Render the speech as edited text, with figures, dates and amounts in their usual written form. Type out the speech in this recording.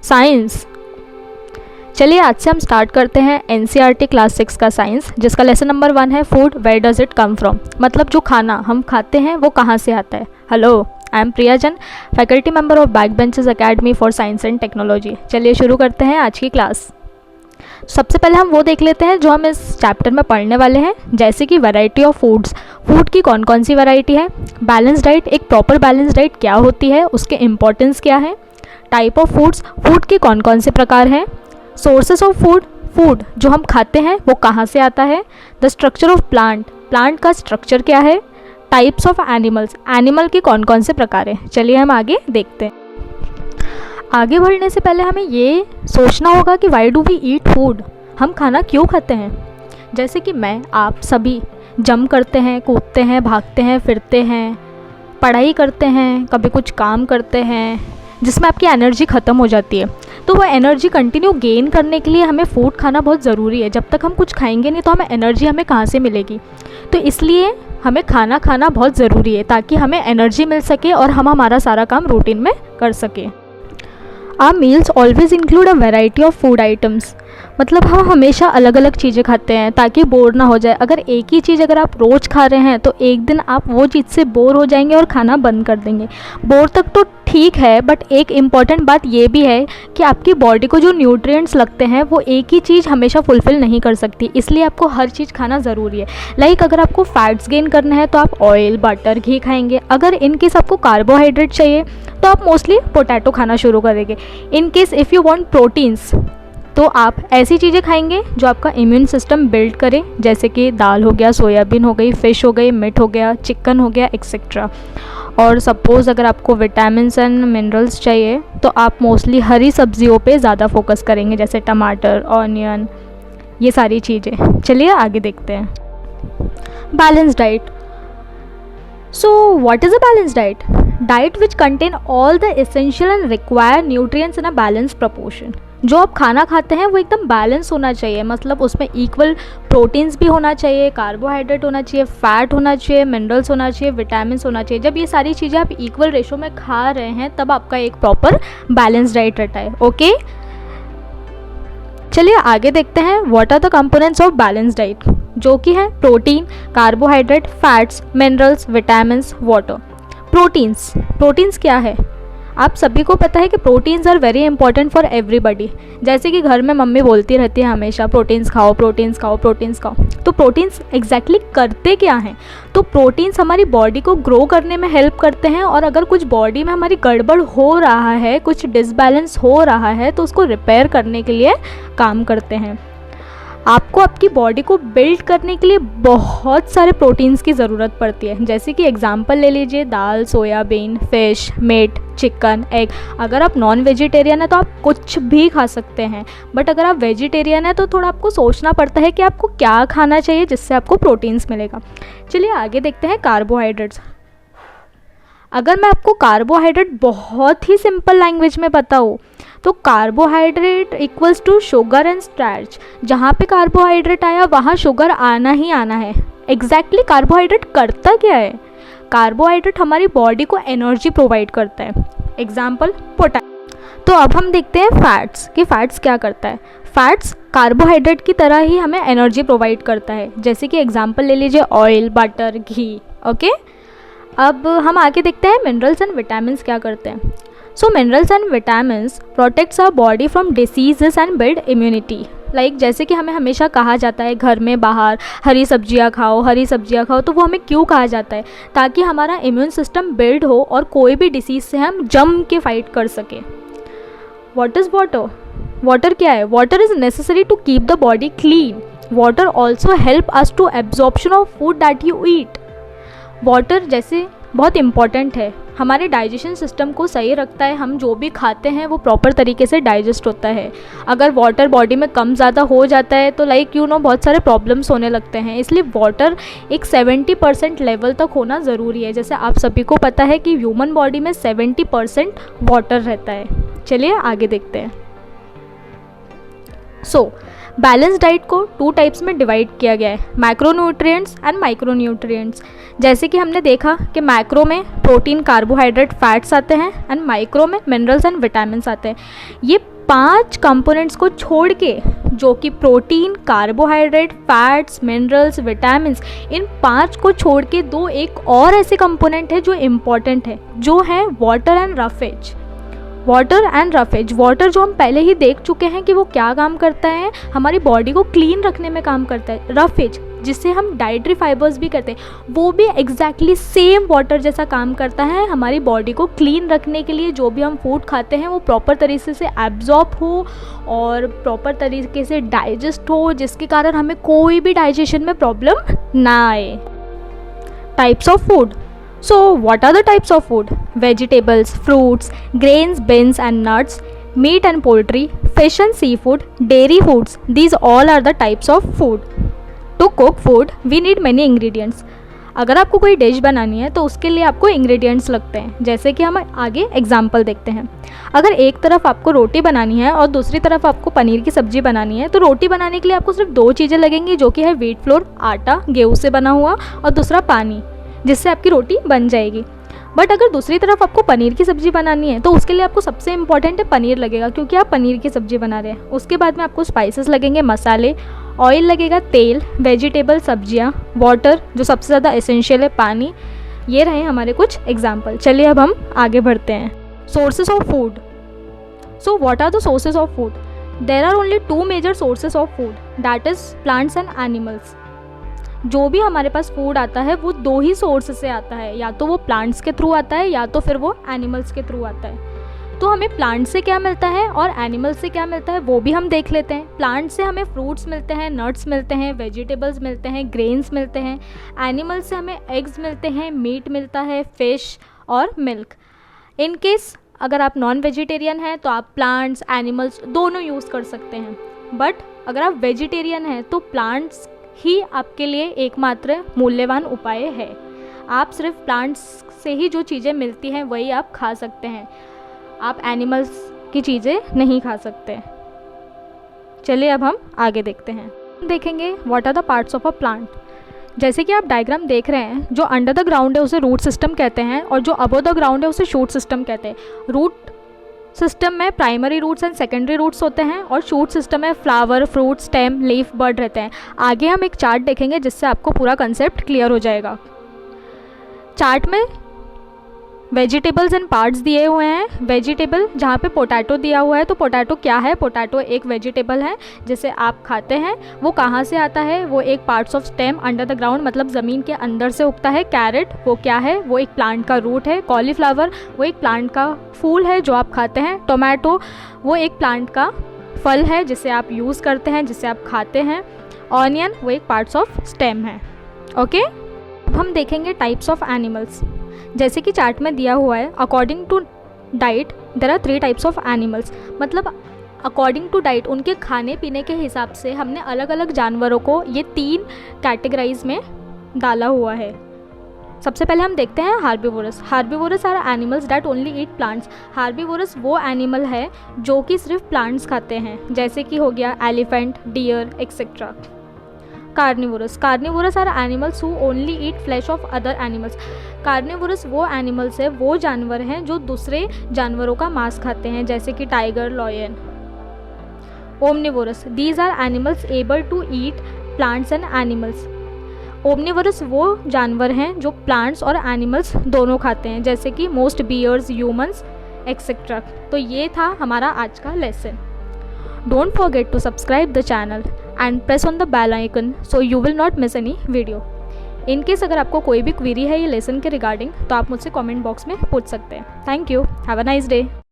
Science. चलिए आज से हम स्टार्ट करते हैं एनसीईआरटी क्लास 6 का साइंस, जिसका लेसन नंबर 1 है food, where does it come from. मतलब जो खाना हम खाते हैं वो कहाँ से आता है। हेलो, आई एम प्रिया जन, faculty member of back benches academy for science and technology. चलिए शुरू करते हैं आज की क्लास। सबसे पहले हम वो देख लेते हैं जो हम इस चैप्टर में पढ़ने वाले हैं, जैसे कि वैरायटी ऑफ फूड्स। फूड की कौन कौन सी वैरायटी है, बैलेंस डाइट, एक प्रॉपर बैलेंस डाइट क्या होती है, उसके इंपॉर्टेंस क्या है, टाइप ऑफ फूड्स, फूड के कौन कौन से प्रकार हैं, सोर्सेस ऑफ फूड, फूड जो हम खाते हैं वो कहाँ से आता है, the structure of plant, plant का स्ट्रक्चर क्या है, टाइप्स ऑफ एनिमल्स, एनिमल के कौन कौन से प्रकार हैं। चलिए हम आगे देखते हैं। आगे बढ़ने से पहले हमें ये सोचना होगा कि why do we eat food, हम खाना क्यों खाते हैं। जैसे कि मैं, आप सभी जम करते हैं, कूदते हैं, भागते हैं, फिरते हैं, पढ़ाई करते हैं, कभी कुछ काम करते हैं जिसमें आपकी एनर्जी ख़त्म हो जाती है। तो वो एनर्जी कंटिन्यू गेन करने के लिए हमें फूड खाना बहुत ज़रूरी है। जब तक हम कुछ खाएंगे नहीं तो हमें एनर्जी हमें कहाँ से मिलेगी। तो इसलिए हमें खाना खाना बहुत ज़रूरी है ताकि हमें एनर्जी मिल सके और हम हमारा सारा काम रूटीन में कर सकें। Our meals always include a variety of food items. मतलब हम हमेशा अलग अलग चीज़ें खाते हैं ताकि बोर ना हो जाए। अगर एक ही चीज़ अगर आप रोज़ खा रहे हैं तो एक दिन आप वो चीज़ से बोर हो जाएंगे और खाना बंद कर देंगे। बोर तक तो ठीक है, बट एक इम्पॉर्टेंट बात ये भी है कि आपकी बॉडी को जो न्यूट्रिएंट्स लगते हैं वो एक ही चीज़ हमेशा फुलफ़िल नहीं कर सकती, इसलिए आपको हर चीज़ खाना ज़रूरी है। लाइक अगर आपको फैट्स गेन करना है तो आप ऑयल, बटर, घी खाएंगे। अगर इन केस आपको कार्बोहाइड्रेट चाहिए तो आप मोस्टली पोटैटो खाना शुरू करेंगे। In case if you want proteins तो आप ऐसी चीज़ें खाएंगे जो आपका इम्यून सिस्टम बिल्ड करे, जैसे कि दाल हो गया, सोयाबीन हो गई, फ़िश हो गई, मीट हो गया, चिकन हो गया, एक्सेट्रा। और सपोज़ अगर आपको विटामिन्स एंड मिनरल्स चाहिए तो आप मोस्टली हरी सब्जियों पे ज़्यादा फोकस करेंगे, जैसे टमाटर, ऑनियन, ये सारी चीज़ें। चलिए आगे देखते हैं। Balance diet. So what is a balance diet? Diet which contain all the essential and required nutrients in a balance proportion. जो आप खाना खाते हैं वो एकदम बैलेंस होना चाहिए, मतलब उसमें इक्वल प्रोटीन्स भी होना चाहिए, कार्बोहाइड्रेट होना चाहिए, फैट होना चाहिए, मिनरल्स होना चाहिए, विटामिन्स होना चाहिए। जब ये सारी चीज़ें आप इक्वल रेशो में खा रहे हैं तब आपका एक प्रॉपर बैलेंस डाइट रहता है। ओके, चलिए आगे देखते हैं what are the components of balance diet, जो कि है protein, carbohydrate, fats, minerals, vitamins, water. Proteins, proteins क्या है? आप सभी को पता है कि proteins are very important for everybody. जैसे कि घर में मम्मी बोलती रहती है हमेशा, प्रोटीन्स खाओ, प्रोटीन्स खाओ, प्रोटीन्स खाओ। तो प्रोटीन्स एग्जैक्टली करते क्या हैं? तो प्रोटीन्स हमारी बॉडी को ग्रो करने में हेल्प करते हैं, और अगर कुछ बॉडी में हमारी गड़बड़ हो रहा है, कुछ डिसबैलेंस हो रहा है, तो उसको रिपेयर करने के लिए काम करते हैं। आपको आपकी बॉडी को बिल्ड करने के लिए बहुत सारे प्रोटीन्स की ज़रूरत पड़ती है। जैसे कि एग्जांपल ले लीजिए, दाल, soybean, fish, meat, chicken, egg. अगर आप नॉन वेजिटेरियन है तो आप कुछ भी खा सकते हैं, बट अगर आप वेजिटेरियन है तो थोड़ा आपको सोचना पड़ता है कि आपको क्या खाना चाहिए जिससे आपको प्रोटीन्स मिलेगा। चलिए आगे देखते हैं कार्बोहाइड्रेट्स। अगर मैं आपको कार्बोहाइड्रेट बहुत ही सिंपल लैंग्वेज में बताऊँ तो carbohydrate equals to sugar and starch. जहाँ पे कार्बोहाइड्रेट आया वहाँ शुगर आना ही आना है। एग्जैक्टली कार्बोहाइड्रेट करता क्या है? कार्बोहाइड्रेट हमारी बॉडी को एनर्जी प्रोवाइड करता है। Example potato. तो अब हम देखते हैं फैट्स, कि फैट्स क्या करता है। फैट्स कार्बोहाइड्रेट की तरह ही हमें एनर्जी प्रोवाइड करता है, जैसे कि एग्जाम्पल ले लीजिए ऑयल, बटर, घी। ओके, अब हम आगे देखते हैं मिनरल्स एंड विटामिन्स क्या करते हैं। So minerals and vitamins protects our body from diseases and build immunity. Like जैसे कि हमें हमेशा कहा जाता है घर में बाहर हरी सब्जियां खाओ, हरी सब्जियां खाओ। तो वो हमें क्यों कहा जाता है? ताकि हमारा इम्यून सिस्टम बिल्ड हो और कोई भी डिसीज़ से हम जम के फाइट कर सके। What is water? वाटर क्या है? Water is necessary to keep the body clean. Water also help us to absorption of food that you eat. Water जैसे बहुत इम्पॉर्टेंट है, हमारे डाइजेशन सिस्टम को सही रखता है। हम जो भी खाते हैं वो प्रॉपर तरीके से डाइजेस्ट होता है। अगर वाटर बॉडी में कम ज़्यादा हो जाता है तो बहुत सारे प्रॉब्लम्स होने लगते हैं। इसलिए वाटर एक 70% लेवल तक होना ज़रूरी है। जैसे आप सभी को पता है कि ह्यूमन बॉडी में 70% वाटर रहता है। चलिए आगे देखते हैं। सो बैलेंस डाइट को 2 टाइप्स में डिवाइड किया गया है, मैक्रोन्यूट्रिएंट्स एंड माइक्रोन्यूट्रिएंट्स। जैसे कि हमने देखा कि मैक्रो में प्रोटीन, कार्बोहाइड्रेट, फैट्स आते हैं एंड माइक्रो में मिनरल्स एंड विटामिन्स आते हैं। ये 5 कंपोनेंट्स को छोड़ के, जो कि protein, carbohydrate, fats, minerals, vitamins, इन 5 को छोड़ के 2 एक और ऐसे कंपोनेंट है जो इम्पॉर्टेंट है, जो है water and roughage. Water and roughage, water जो हम पहले ही देख चुके हैं कि वो क्या काम करता है, हमारी बॉडी को क्लीन रखने में काम करता है। रफेज जिससे हम डाइटरी फाइबर्स भी करते हैं, वो भी एग्जैक्टली सेम वाटर जैसा काम करता है हमारी बॉडी को क्लीन रखने के लिए। जो भी हम फूड खाते हैं वो प्रॉपर तरीके से एब्जॉर्ब हो और प्रॉपर तरीके से डाइजेस्ट हो, जिसके कारण हमें कोई भी डाइजेशन में प्रॉब्लम ना आए। Types of food. So what are the types of food? Vegetables, fruits, grains, beans and nuts, meat and poultry, fish and seafood, dairy foods. These all are the types of food. To cook food, we need many ingredients. अगर आपको कोई dish बनानी है तो उसके लिए आपको ingredients लगते हैं। जैसे कि हम आगे एग्जांपल देखते हैं। अगर एक तरफ आपको रोटी बनानी है और दूसरी तरफ आपको पनीर की सब्जी बनानी है, तो रोटी बनाने के लिए आपको सिर्फ 2 चीज़ें लगेंगी, जो कि है व्हीट फ्लोर, आटा गेहूँ से बना हुआ, और दूसरा पानी, जिससे आपकी रोटी बन जाएगी। बट अगर दूसरी तरफ आपको पनीर की सब्ज़ी बनानी है तो उसके लिए आपको सबसे इम्पॉर्टेंट है पनीर लगेगा, क्योंकि आप पनीर की सब्ज़ी बना रहे हैं। उसके बाद में आपको स्पाइसेस लगेंगे, मसाले, ऑयल लगेगा, तेल, वेजिटेबल, सब्जियां, वाटर जो सबसे ज़्यादा एसेंशियल है, पानी। ये रहे हमारे कुछ एग्जाम्पल। चलिए अब हम आगे बढ़ते हैं। Sources of food. So what are the sources of food? There are only 2 major sources of food, that is plants and animals. जो भी हमारे पास फूड आता है वो 2 ही सोर्स से आता है, या तो वो प्लांट्स के थ्रू आता है या तो फिर वो एनिमल्स के थ्रू आता है। तो हमें प्लांट से क्या मिलता है और एनिमल से क्या मिलता है वो भी हम देख लेते हैं। प्लांट से हमें फ्रूट्स मिलते हैं, नट्स मिलते हैं, वेजिटेबल्स मिलते हैं, ग्रेन्स मिलते हैं। एनिमल से हमें एग्स मिलते हैं, मीट मिलता है, फिश और मिल्क। इन केस अगर आप नॉन वेजिटेरियन हैं तो आप प्लांट्स, एनिमल्स दोनों यूज़ कर सकते हैं। बट अगर आप वेजिटेरियन हैं तो प्लांट्स ही आपके लिए एकमात्र मूल्यवान उपाय है। आप सिर्फ प्लांट्स से ही जो चीज़ें मिलती हैं वही आप खा सकते हैं, आप एनिमल्स की चीज़ें नहीं खा सकते। चलिए अब हम आगे देखते हैं। देखेंगे what are the parts of a plant. जैसे कि आप डायग्राम देख रहे हैं, जो अंडर द ग्राउंड है उसे रूट सिस्टम कहते हैं और जो अबव द ग्राउंड है उसे शूट सिस्टम कहते हैं। रूट सिस्टम में primary roots and secondary roots होते हैं और शूट सिस्टम में flower, fruit, stem, leaf, bird रहते हैं। आगे हम एक चार्ट देखेंगे जिससे आपको पूरा कंसेप्ट क्लियर हो जाएगा। चार्ट में वेजिटेबल्स एंड पार्ट्स दिए हुए हैं। वेजिटेबल जहाँ पे पोटैटो दिया हुआ है, तो पोटैटो क्या है? पोटैटो एक वेजिटेबल है जिसे आप खाते हैं। वो कहाँ से आता है? वो एक parts of stem under the ground, मतलब ज़मीन के अंदर से उगता है। कैरेट वो क्या है? वो एक प्लांट का रूट है। कॉलीफ्लावर वो एक प्लांट का फूल है जो आप खाते हैं। टोमेटो वो एक प्लांट का फल है जिसे आप यूज़ करते हैं, जिसे आप खाते हैं। ऑनियन वो एक पार्ट्स ऑफ स्टेम है। ओके, अब हम देखेंगे टाइप्स ऑफ एनिमल्स। जैसे कि चार्ट में दिया हुआ है, according to diet there are 3 types of animals. मतलब अकॉर्डिंग टू डाइट, उनके खाने पीने के हिसाब से हमने अलग अलग जानवरों को ये 3 कैटेगराइज में डाला हुआ है। सबसे पहले हम देखते हैं herbivorous. Herbivorous are animals that only eat plants. Herbivorous वो एनिमल है जो कि सिर्फ प्लांट्स खाते हैं, जैसे कि हो गया elephant, deer etcetera. Carnivorous. Carnivorous are animals who only eat flesh of other animals. Carnivorous वो एनिमल्स है, वो जानवर हैं जो दूसरे जानवरों का मांस खाते हैं, जैसे कि tiger, lion. Omnivorous. These are animals able to eat plants and animals. Omnivorous वो जानवर हैं जो प्लांट्स और एनिमल्स दोनों खाते हैं, जैसे कि मोस्ट बियर्स, ह्यूमंस एक्सेट्रा। तो ये था हमारा आज का lesson. Don't forget to subscribe the channel and press on the bell icon so you will not miss any video. In case अगर आपको कोई भी क्वेरी है ये लेसन के रिगार्डिंग तो आप मुझसे कमेंट बॉक्स में पूछ सकते हैं। Thank you, have a nice day.